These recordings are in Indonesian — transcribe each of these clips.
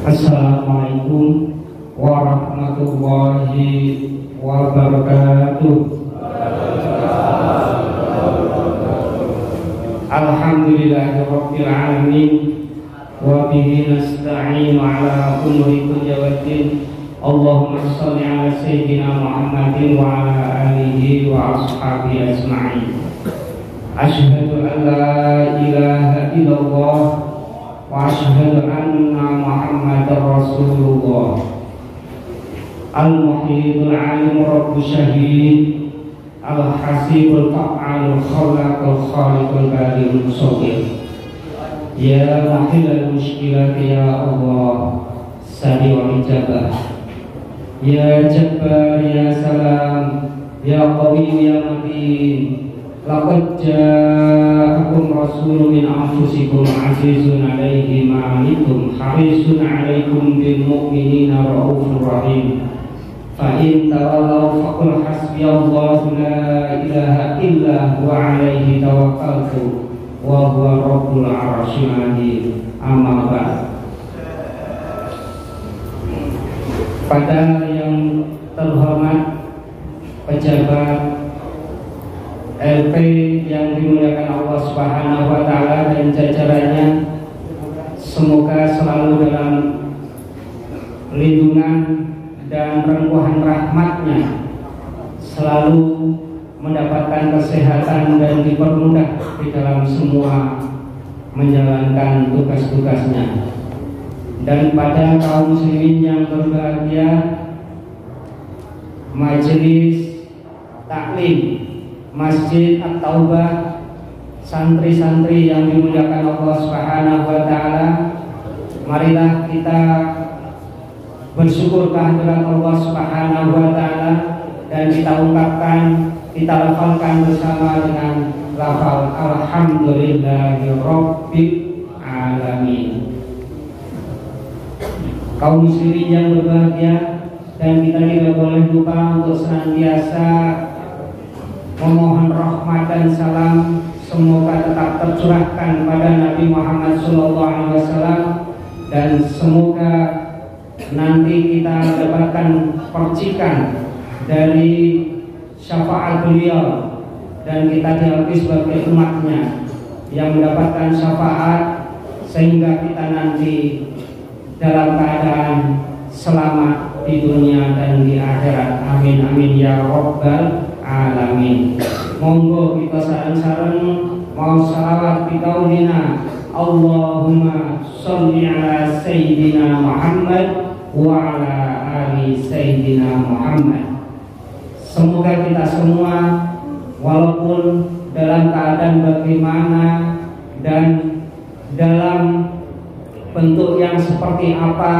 Assalamualaikum warahmatullahi wabarakatuh. Alhamdulillahirabbil alamin wa bihi nasta'inu ala umuri dunya waddin. Allahumma shalli ala sayyidina Muhammadin wa ala alihi wa ashabihi ajma'in. Asyhadu an la ilaha illallah wa asyhadu anna Muhammadar Rasulullah. Al-Muhyiddul Alim Rabbus Syahid Al-Hasibul Fa'alul Khalaqul Khaliqul Bari'ul Musawwir. Ya Mahilal Mushkilat ya Allah Sami'ul Ijabah. Ya Jabbar ya Salam ya Qawi ya Matin. Laqad ja'akum rasulun min anfusikum azizun 'alaihi ma 'anittum harisun 'alaikum bil mu'minina raufur rahim. Fa in tawallaw faqul hasbiyallahu la ilaha illa huwa 'alaihi tawakkaltu wa huwa rabbul 'arsyil 'azim. Amma ba'd. Pada yang terhormat pejabat LP yang dimuliakan Allah Subhanahu wa taala dan jajarannya, semoga selalu dalam lindungan dan rengkuhan rahmatnya, selalu mendapatkan kesehatan dan dipermudah di dalam semua menjalankan tugas-tugasnya. Dan pada kaum muslimin yang berbahagia, majelis taklim Masjid At-Taubah, santri-santri yang dimuliakan Allah Subhanahu wa taala, marilah kita bersyukur kehadirat Allah Subhanahu wa taala dan kita ungkapkan, kita lafalkan bersama dengan lafal alhamdulillahirabbil alamin. Kaum muslimin yang berbahagia, dan kita tidak boleh lupa untuk senantiasa memohon rahmat dan salam semoga tetap tercurahkan pada Nabi Muhammad SAW, dan semoga nanti kita mendapatkan percikan dari syafaat beliau dan kita diakui sebagai umatnya yang mendapatkan syafaat, sehingga kita nanti dalam keadaan selamat di dunia dan di akhirat. Amin amin ya rabbal alamin. Monggo kita sareng-sareng mau salawat bikaulina Allahumma sholli ala sayyidina Muhammad wa ala ali sayyidina Muhammad. Semoga kita semua walaupun dalam keadaan bagaimana dan dalam bentuk yang seperti apa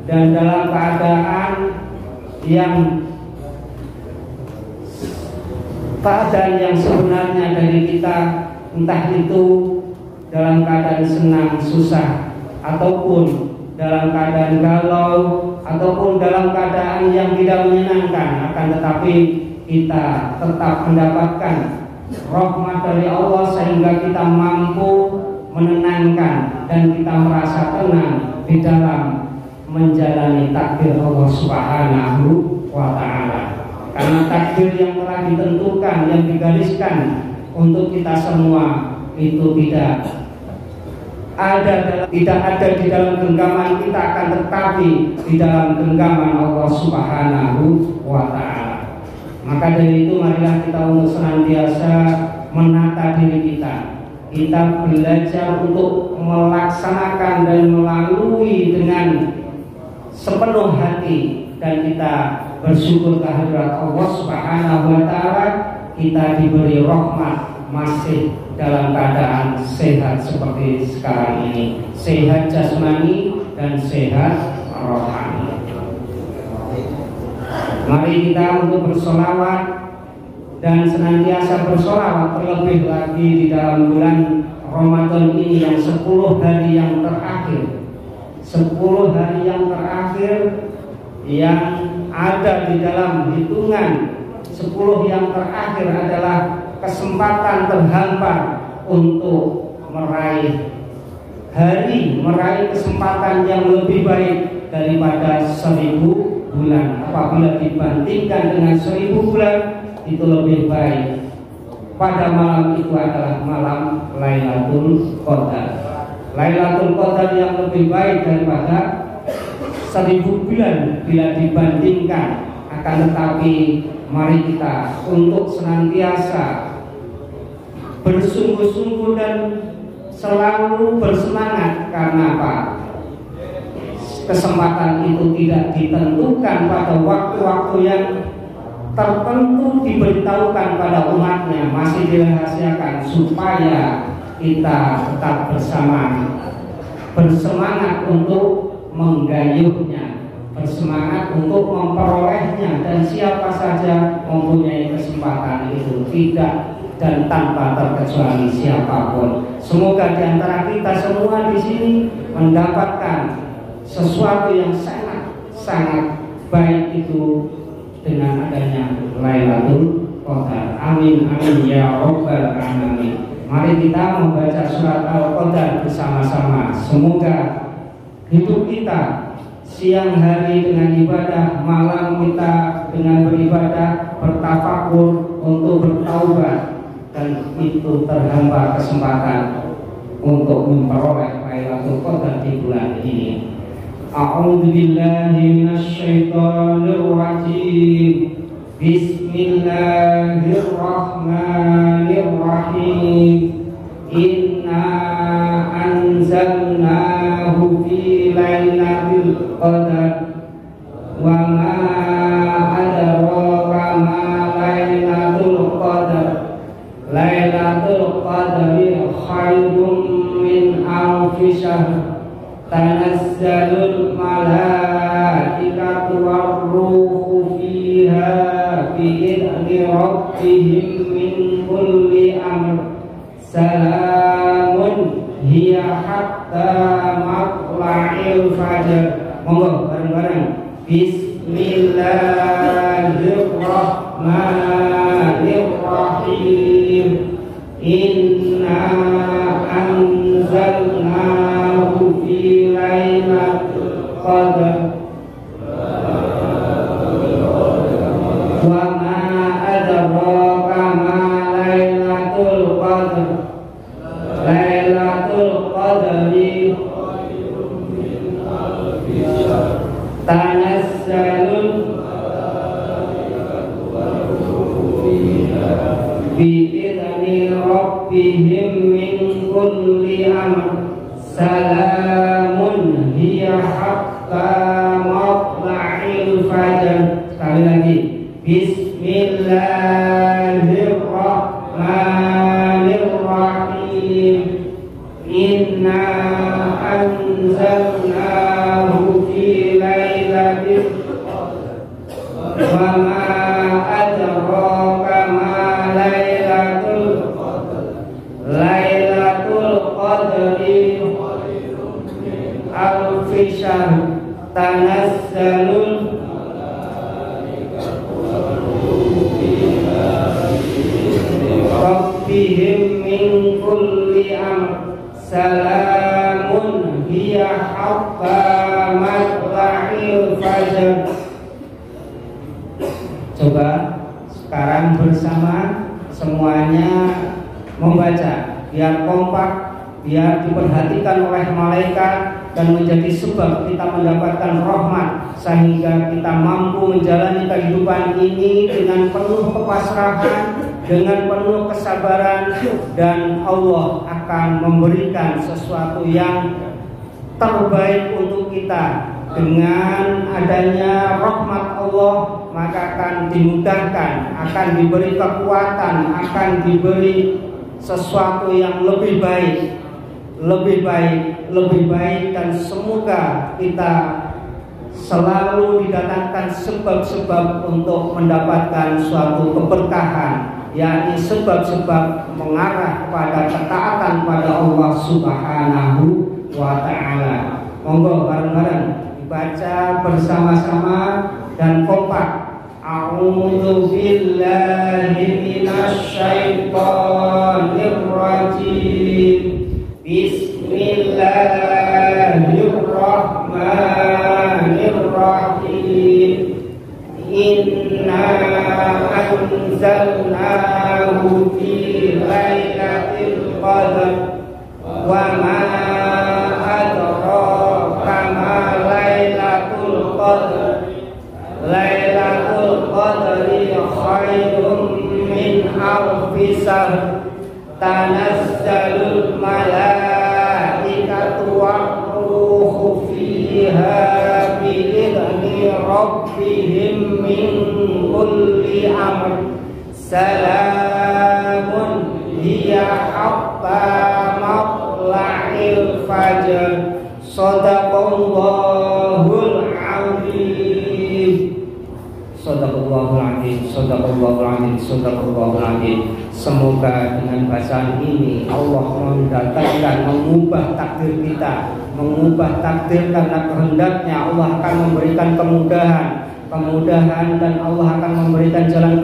dan dalam keadaan yang sebenarnya dari kita, entah itu dalam keadaan senang, susah, ataupun dalam keadaan galau, ataupun dalam keadaan yang tidak menyenangkan, akan tetapi kita tetap mendapatkan rahmat dari Allah sehingga kita mampu menenangkan dan kita merasa tenang di dalam menjalani takdir Allah Subhanahu wa taala. Karena takdir yang telah ditentukan, yang digariskan untuk kita semua itu tidak ada di dalam genggaman kita, akan tetapi di dalam genggaman Allah Subhanahu wa taala. Maka dari itu marilah kita untuk senantiasa menata diri kita. Kita belajar untuk melaksanakan dan melalui dengan sepenuh hati, dan kita bersyukur kehadirat Allah Subhanahu wa taala, kita diberi rahmat masih dalam keadaan sehat seperti sekarang ini, sehat jasmani dan sehat rohani. Mari kita untuk bersolawat dan senantiasa bersolawat, terlebih lagi di dalam bulan Ramadan ini yang 10 hari yang terakhir. 10 hari yang terakhir yang ada di dalam hitungan 10 yang terakhir adalah kesempatan terhampar untuk meraih kesempatan yang lebih baik daripada 1000 bulan. Apabila dibandingkan dengan 1000 bulan, itu lebih baik. Pada malam itu adalah malam Lailatul Qadar. Lailatul Qadar yang lebih baik daripada 1000 bulan bila dibandingkan. Akan tetapi mari kita untuk senantiasa bersungguh-sungguh dan selalu bersemangat. Karena apa? Kesempatan itu tidak ditentukan pada waktu-waktu yang tertentu, diberitahukan pada umatnya, masih dirahasiakan supaya kita tetap bersemangat untuk menggayuhnya, bersemangat untuk memperolehnya, dan siapa saja mempunyai kesempatan itu, tidak dan tanpa terkecuali siapapun. Semoga di antara kita semua di sini mendapatkan sesuatu yang sangat baik itu dengan adanya Lailatul Qadar. Amin amin ya rabbal alamin. Mari kita membaca surat Al-Qadar bersama-sama. Semoga hidup kita siang hari dengan ibadah, malam kita dengan beribadah, bertafakur untuk bertaubat, dan itu terhampa kesempatan untuk memperoleh Lailatul Qadar di bulan ini. A'udzu billahi minasyaitonir rajim. Bismillahirrahmanirrahim. Inna anzalnahu fi lailatul qadar wa ma adraka ma lailatul qadar. Lailatul qadri khairum min alfi syahr. Tanazzalul malaikatu war-ruhu fiha bi'izni rabbihim min kulli amr. Salamun hiya hatta matla'il fajr. Monggo bareng-bareng. Bismillahirrahmanirrahim. Inna anzalnahu fi lailatul qadar wa ma adraka ma lailatul qadar. Lailatul qadri tanazzalul bi'izni rabbihim min kulli amr. Salamun hiya hatta matla'il fajr. Sekali lagi. Bismillahirrahmanirrahim. Inna anzalnahu fi lailatul qadar wa ma adraka ma lailatul qadar. Lailatul qadri alfi syahr. Tanazzalul rabbihim min kulli amr. Salamun hiya hatta matla'il fajr. Coba sekarang bersama semuanya membaca, biar kompak, biar diperhatikan oleh malaikat dan menjadi sebab kita mendapatkan rahmat, sehingga kita mampu menjalani kehidupan ini dengan penuh kepasrahan, dengan penuh kesabaran, dan Allah akan memberikan sesuatu yang terbaik untuk kita. Dengan adanya rahmat Allah, maka akan dimudahkan, akan diberi kekuatan, akan diberi sesuatu yang lebih baik, lebih baik, dan semoga kita selalu didatangkan sebab-sebab untuk mendapatkan suatu keberkahan, yakni sebab-sebab mengarah kepada ketaatan pada Allah Subhanahu wa Ta'ala. Monggo bareng-bareng dibaca bersama-sama dan kompak. A'udzu billahi minasy syaithanir rajim. Bismillahirrahmanirrahim. Inna anzalnahu fi lailatul qadr wa ma adraka ma lailatul qadr. Lailatul qadri khairum min alfi syahr. Tanazzalul malaikatu war-ruhu fiha bi'idzni rabbihim min kulli amr. Salamun hiya hatta matla'il fajr. Shadaqallahul azim. Shadaqallahul azim. Shadaqallahul azim. Shadaqallahul azim. Semoga dengan bacaan ini Allah mendatangkan, mengubah takdir kita, mengubah takdir karena kehendaknya. Allah akan memberikan kemudahan, dan Allah akan memberikan jalan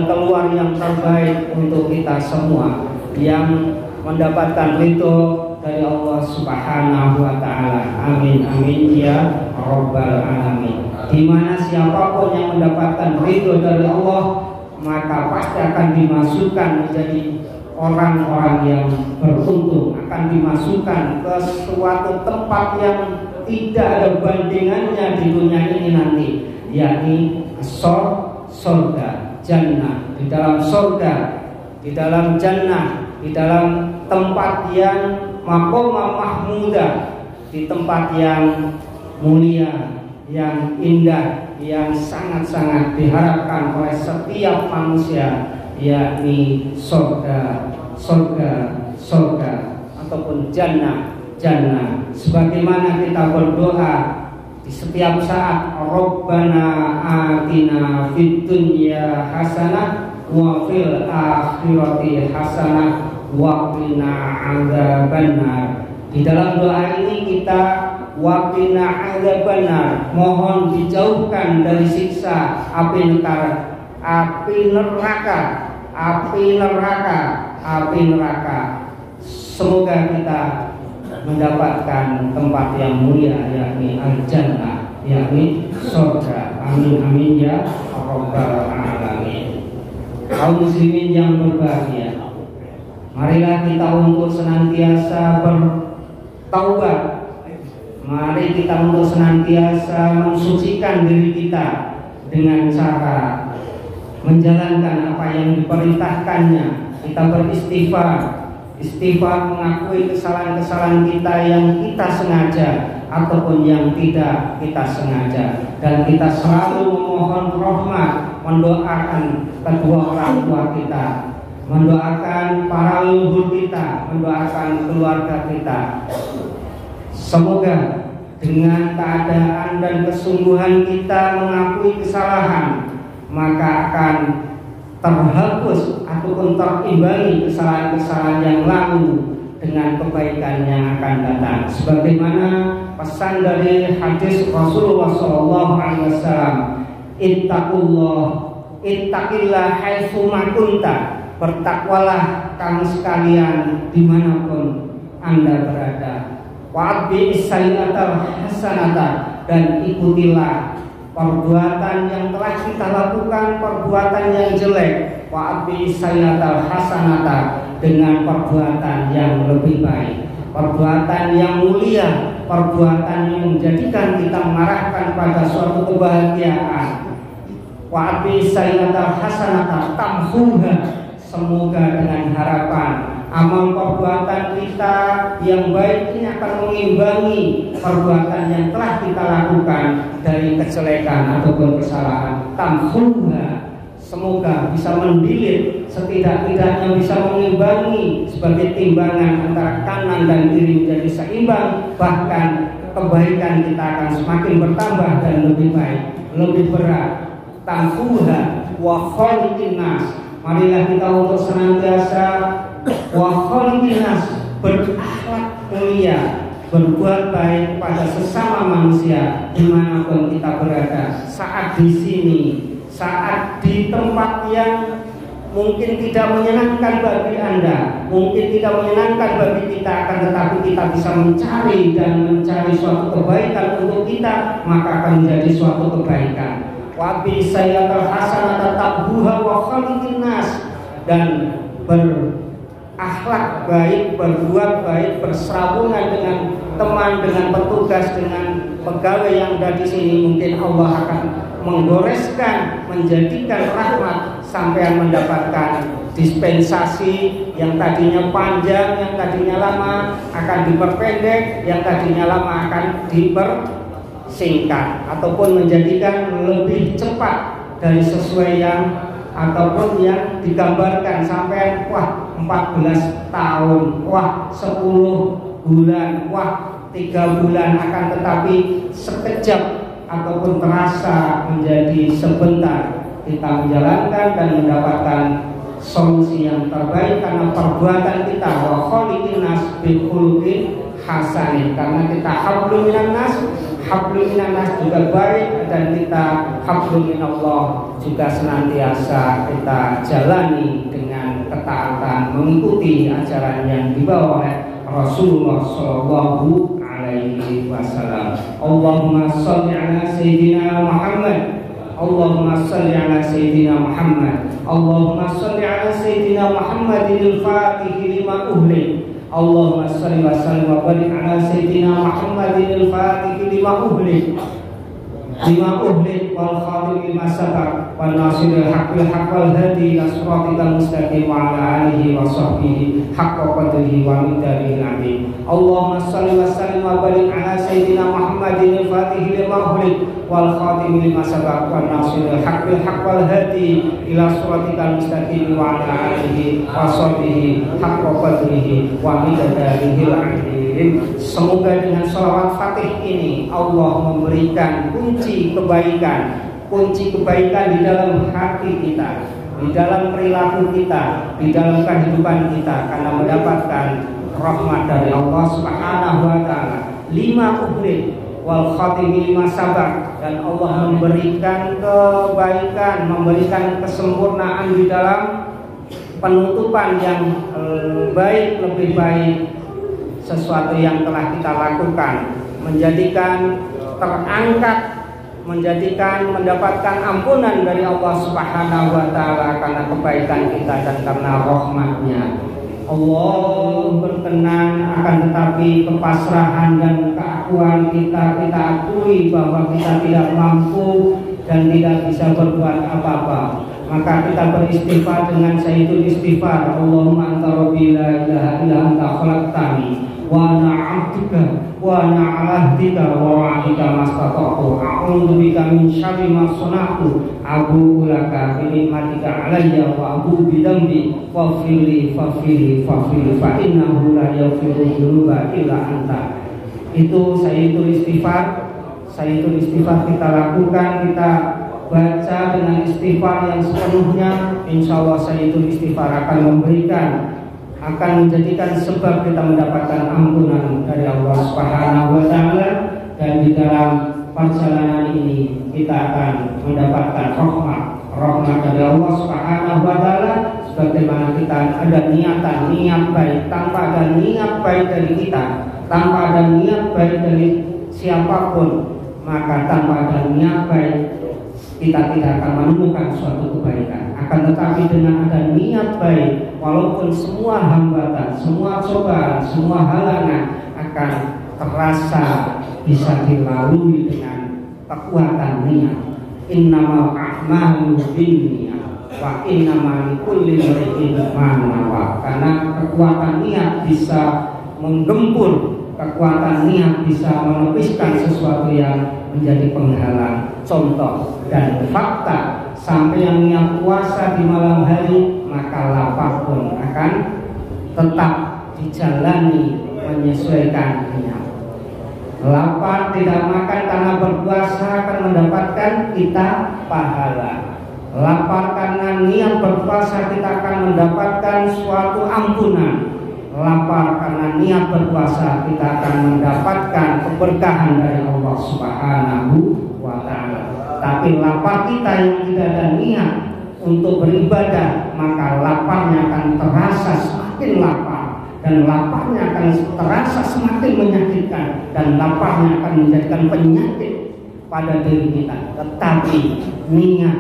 keluar yang terbaik untuk kita semua, yang mendapatkan ridho dari Allah Subhanahu wa Ta'ala. Amin amin ya rabbal alamin. Dimana siapapun yang mendapatkan ridho dari Allah, maka pasti akan dimasukkan menjadi orang-orang yang beruntung, akan dimasukkan ke suatu tempat yang tidak ada bandingannya di dunia ini nanti, yakni surga, jannah. Di dalam surga, di dalam jannah, di dalam tempat yang maqamah mahmudah, di tempat yang mulia, yang indah, yang sangat-sangat diharapkan oleh setiap manusia, yakni surga ataupun jannah. Sebagaimana kita berdoa di setiap saat, Rabbana atina fid dunya hasanah wa fil akhirati hasanah wa qina adzabannar. Di dalam doa ini kita waqina adzabannar, mohon dijauhkan dari siksa api neraka. Semoga kita mendapatkan tempat yang mulia, yakni al-jannah, yakni surga. Amin amin ya rabbal alamin. Kaum muslimin yang berbahagia, marilah kita untuk senantiasa bertaubat. Mari kita untuk senantiasa mensucikan diri kita dengan cara menjalankan apa yang diperintahkannya. Kita beristighfar, mengakui kesalahan-kesalahan kita yang kita sengaja ataupun yang tidak kita sengaja, dan kita selalu memohon rahmat, mendoakan kedua orang tua kita, mendoakan para leluhur kita, mendoakan keluarga kita. Semoga dengan keadaan dan kesungguhan kita mengakui kesalahan, maka akan terhapus ataupun terimbangi kesalahan-kesalahan yang lalu dengan kebaikan yang akan datang. Sebagaimana pesan dari hadis Rasulullah SAW, ittaqillah haitsu ma kunta, bertakwalah kamu sekalian dimanapun Anda berada. Wa'atbi'is sayyi'atal hasanata, dan ikutilah perbuatan yang telah kita lakukan, perbuatan yang jelek. Wa'atbi'is sayyi'atal hasanata, dengan perbuatan yang lebih baik, perbuatan yang mulia, perbuatan yang menjadikan kita mengarahkan pada suatu kebahagiaan. Wa'atbi'is sayyi'atal hasanata tamhuha, semoga dengan harapan amal perbuatan kita yang baik ini akan mengimbangi perbuatan yang telah kita lakukan dari kejelekan ataupun kesalahan. Tamhuha, semoga bisa mendilit, setidak-tidaknya bisa mengimbangi sebagai timbangan antara kanan dan kiri menjadi seimbang, bahkan kebaikan kita akan semakin bertambah dan lebih baik, lebih berat. Tanfuha wa khaliqin nas, marilah kita untuk senantiasa wa khaliqin nas, berakhlak mulia, berbuat baik pada sesama manusia dimanapun kita berada. Saat di sini, saat di tempat yang mungkin tidak menyenangkan bagi Anda, mungkin tidak menyenangkan bagi kita, akan tetapi kita bisa mencari dan mencari suatu kebaikan untuk kita, maka akan menjadi suatu kebaikan. Wabi saya terhasanat tabuha wa khaliqin nas, dan berakhlak baik, berbuat baik, berserabungan dengan teman, dengan petugas, dengan pegawai yang ada di sini, mungkin Allah akan menggoreskan, menjadikan rahmat, sampai mendapatkan dispensasi yang tadinya panjang, yang tadinya lama akan diperpendek, yang tadinya lama akan dipersingkat, ataupun menjadikan lebih cepat dari sesuai yang ataupun yang digambarkan, sampai wah 14 tahun, wah 10 bulan, wah 3 bulan, akan tetapi sekejap ataupun terasa menjadi sebentar kita menjalankan dan mendapatkan solusi yang terbaik karena perbuatan kita. Wa khaliqin nas bil khuluqin hasanin, karena kita hablum minan nas, hablum minan nas juga baik, dan kita hablum minallah juga senantiasa kita jalani dengan ketaatan, mengikuti ajaran yang dibawa oleh Rasulullah sallallahu alaihi wasallam. Allahumma shalli ala sayyidina Muhammad, Allahumma shalli ala sayyidina Muhammad, Allahumma shalli ala sayyidina Muhammadil Fatih lima uhli, Allahumma shalli wa sallim wa barik ala sayyidina Muhammadil Fatih lima uhli wal khatim lima sabaq wan nasiril haqqil haqqal hadi ila siratal mustaqim wa ala alihi wa sahbihi haqqa qadrihi wa miqdarihi al-azim. Allahumma shalli wa sallim wa barik ala sayyidina Muhammadin al-fatih lima uhli wal khatim lima sabaq wan nasiril haqqil haqqal hadi ila siratal mustaqim wa ala alihi wa sahbihi haqqa qadrihi wa miqdarihi al-azim. Semoga dengan sholawat Fatih ini Allah memberikan kunci kebaikan di dalam hati kita, di dalam perilaku kita, di dalam kehidupan kita, karena mendapatkan rahmat dari Allah Subhanahu wa taala. 5 ubrid wal khatim 5 sabaq, dan Allah memberikan kebaikan, memberikan kesempurnaan di dalam penutupan yang baik, lebih baik sesuatu yang telah kita lakukan, menjadikan terangkat, menjadikan mendapatkan ampunan dari Allah Subhanahu wa taala karena kebaikan kita dan karena rahmatnya. Allah berkenan, akan tetapi kepasrahan dan keakuan kita akui bahwa kita tidak mampu dan tidak bisa berbuat apa-apa. Maka kita beristighfar dengan sayyidul istighfar. Allahumma anta rabbi la ilaha illa anta khalaqtani wa ana 'abduka wa ana 'ala ahdika wa wa'dika mastata'tu a'udzu bika min syarri ma sana'tu abu'u laka bi ni'matika 'alayya wa abu'u bi dhanbi faghfirli fa innahu la yaghfiru dzunuba illa anta. Itu sayyidul istighfar kita lakukan, kita baca dengan istighfar yang sepenuhnya. Insya Allah sayyidul istighfar akan menjadikan sebab kita mendapatkan ampunan dari Allah Subhanahu wa taala, dan di dalam perjalanan ini kita akan mendapatkan rahmat dari Allah Subhanahu wa taala, sebagaimana kita ada niat baik. Tanpa ada niat baik dari kita, tanpa ada niat baik dari siapapun, maka tanpa ada niat baik kita tidak akan menemukan suatu kebaikan. Akan tetapi dengan ada niat baik, walaupun semua hambatan, semua cobaan, semua halangan akan terasa bisa dilalui dengan kekuatan niat. Innamal a'malu binniyat wa innamal likulli imri'in ma nawa. Karena kekuatan niat bisa menggempur, kekuatan niat bisa menepiskan sesuatu yang menjadi penghalang. Contoh dan fakta sampai yang niat puasa di malam hari, maka lapar pun akan tetap dijalani menyesuaikan niat. Lapar tidak makan karena berpuasa akan mendapatkan kita pahala. Lapar karena niat berpuasa kita akan mendapatkan suatu ampunan. Lapar karena niat berpuasa kita akan mendapatkan keberkahan dari Allah Subhanahu wa ta'ala. Tapi lapar kita yang tidak ada niat untuk beribadah, maka laparnya akan terasa semakin lapar, dan laparnya akan terasa semakin menyakitkan, dan laparnya akan menjadikan penyakit pada diri kita. Tetapi niat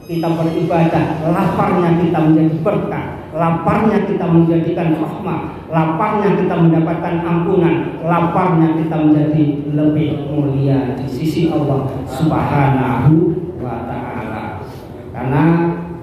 kita beribadah, laparnya kita menjadi berkah, laparnya kita menjadikan rahmat, laparnya kita mendapatkan ampunan, laparnya kita menjadi lebih mulia di sisi Allah Subhanahu wa ta'ala. Karena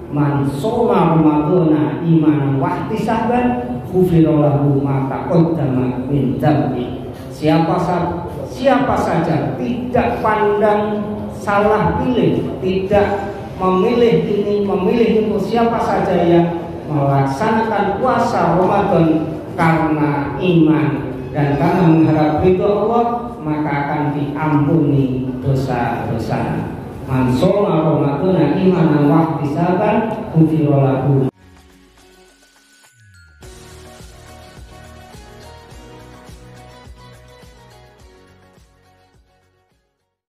man shoma ramadhana imanan wa ihtisaban ghufira lahu ma taqaddama min dzambi. Siapa saja tidak pandang salah pilih, tidak memilih ini, memilih itu, siapa saja yang melaksanakan puasa Ramadan karena iman dan karena mengharap ridho Allah, maka akan diampuni dosa-dosanya. Man shoma ramadhana imanan wa ihtisaban ghufira lahu.